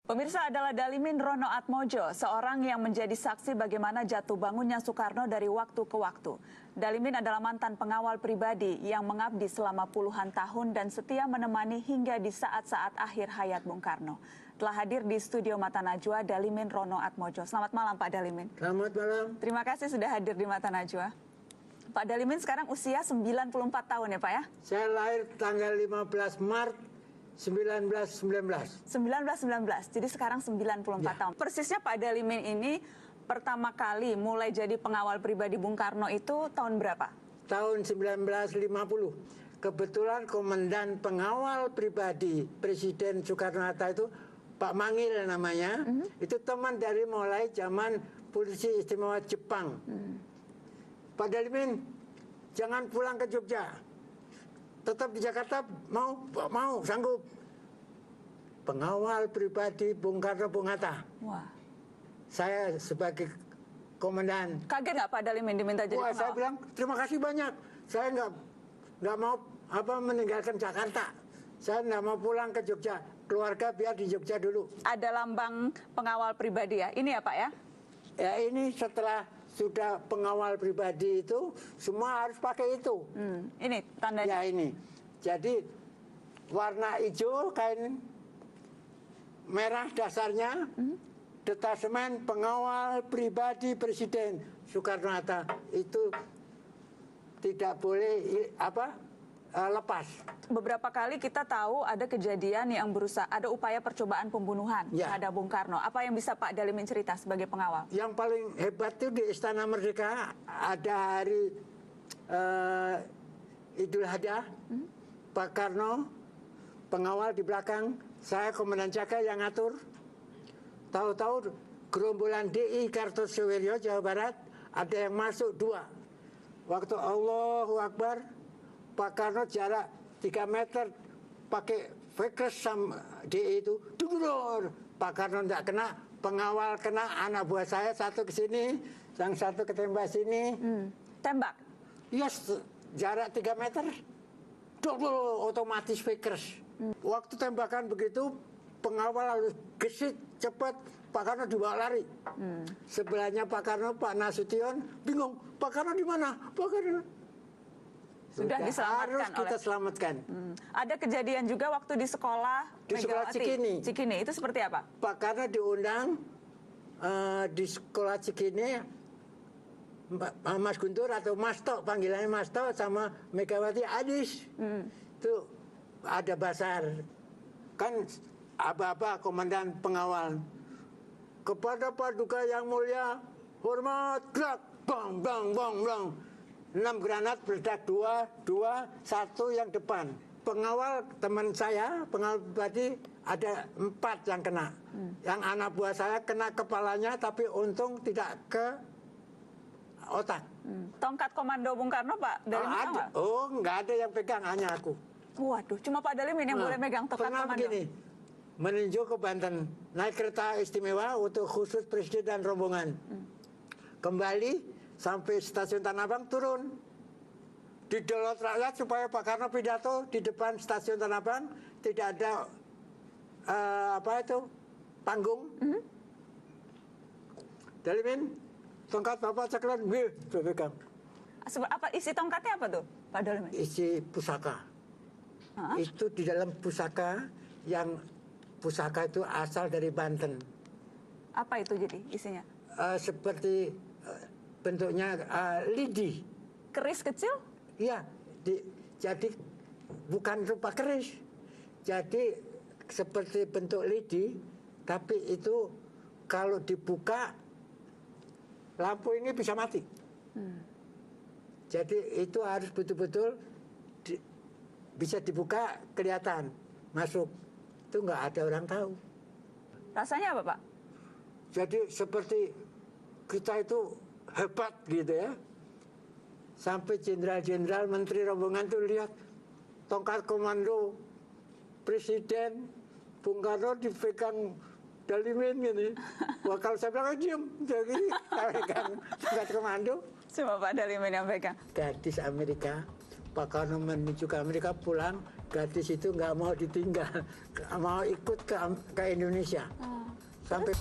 Pemirsa, adalah Dalimin Rono Atmojo, seorang yang menjadi saksi bagaimana jatuh bangunnya Soekarno dari waktu ke waktu. Dalimin adalah mantan pengawal pribadi yang mengabdi selama puluhan tahun dan setia menemani hingga di saat-saat akhir hayat Bung Karno. Telah hadir di studio Mata Najwa, Dalimin Rono Atmojo. Selamat malam, Pak Dalimin. Selamat malam. Terima kasih sudah hadir di Mata Najwa. Pak Dalimin sekarang usia 94 tahun ya, Pak ya? Saya lahir tanggal 15 Maret 1919. Jadi sekarang 94 tahun. Persisnya Pak Dalimin ini pertama kali mulai jadi pengawal pribadi Bung Karno itu tahun berapa? Tahun 1950. Kebetulan komandan pengawal pribadi Presiden Soekarno-Hatta itu Pak Mangil namanya. Itu teman dari mulai zaman Polisi Istimewa Jepang. Pak Dalimin, jangan pulang ke Jogja. Tetap di Jakarta, mau sanggup. Pengawal pribadi Bung Karno Bung Hatta. Wah. Saya sebagai komandan. Kaget nggak Pak Dalimin diminta jadi pengawal? Saya bilang terima kasih banyak. Saya nggak mau meninggalkan Jakarta. Saya nggak mau pulang ke Jogja. Keluarga biar di Jogja dulu. Ada lambang pengawal pribadi ya? Ini ya Pak ya? Ya ini setelah sudah pengawal pribadi itu semua harus pakai itu. Ini tandanya. Ya ini. Jadi warna hijau kain merah dasarnya. Detasemen pengawal pribadi Presiden Soekarno-Hatta itu tidak boleh lepas. Beberapa kali kita tahu ada kejadian yang ada upaya percobaan pembunuhan terhadap Bung Karno. Apa yang bisa Pak Dalimin cerita sebagai pengawal? Yang paling hebat itu di Istana Merdeka ada hari Idul Adha. Pak Karno pengawal di belakang, saya komandan jaga yang ngatur. Tahu-tahu gerombolan DI Kartosuwiryo Jawa Barat ada yang masuk 2. Waktu Allahu Akbar, Pak Karno jarak 3 meter pakai Vickers sama DI itu dudur. Pak Karno tidak kena, pengawal kena, anak buah saya satu ke sini, yang satu ketembak sini. Tembak? Yes, jarak 3 meter. Dudur, otomatis Vickers. Waktu tembakan begitu, pengawal harus gesit cepat, Pak Karno dibawa lari. Sebelahnya Pak Karno, Pak Nasution bingung, Pak Karno di mana? Pak Karno sudah diselamatkan. Harus kita selamatkan. Ada kejadian juga waktu di sekolah di sekolah Cikini. Itu seperti apa? Pak Karno diundang di sekolah Cikini, Mas Guntur atau Mas Tok, panggilannya Mas Tok sama Megawati Adis. Itu ada basar. Kan aba-aba komandan pengawal. Kepada Paduka yang mulia, hormat, gerak, bang, bang, bang, bang. 6 granat meledak, 2, 1 yang depan. Pengawal teman saya, pengawal pribadi ada 4 yang kena. Yang anak buah saya kena kepalanya, tapi untung tidak ke otak. Tongkat komando Bung Karno Pak Dalimin tahu? Oh, nggak ada yang pegang, hanya aku. Waduh, cuma Pak Dalimin yang boleh megang tongkat komando. Begini, menuju ke Banten, naik kereta istimewa untuk khusus Presiden dan rombongan. Kembali sampai stasiun Tanah Abang, turun. Didolot rakyat supaya Pak Karno pidato di depan stasiun Tanah Abang, tidak ada panggung. Dalimin, tongkat Bapak ceklon, pegang. Apa isi tongkatnya apa tuh, Pak Dalimin? Isi pusaka. Itu di dalam pusaka yang pusaka itu asal dari Banten. Apa itu jadi isinya? Seperti bentuknya lidi. Keris kecil? Iya, jadi bukan rupa keris. Jadi seperti bentuk lidi, tapi itu kalau dibuka lampu ini bisa mati. Jadi itu harus betul-betul bisa dibuka, kelihatan masuk. Itu nggak ada orang tahu. Rasanya apa Pak? Jadi seperti kita itu hebat gitu ya. Sampai jenderal-jenderal, menteri rombongan tuh lihat tongkat komando Presiden Bung Karno dipegang Dalimin gini. Wah kalau saya bilang diam, jadi saya pegang tongkat komando. Cuma Pak Dalimin yang pegang. Gadis Amerika, Pak Karno menuju ke Amerika, pulang, gadis itu nggak mau ditinggal, mau ikut ke Indonesia. Sampai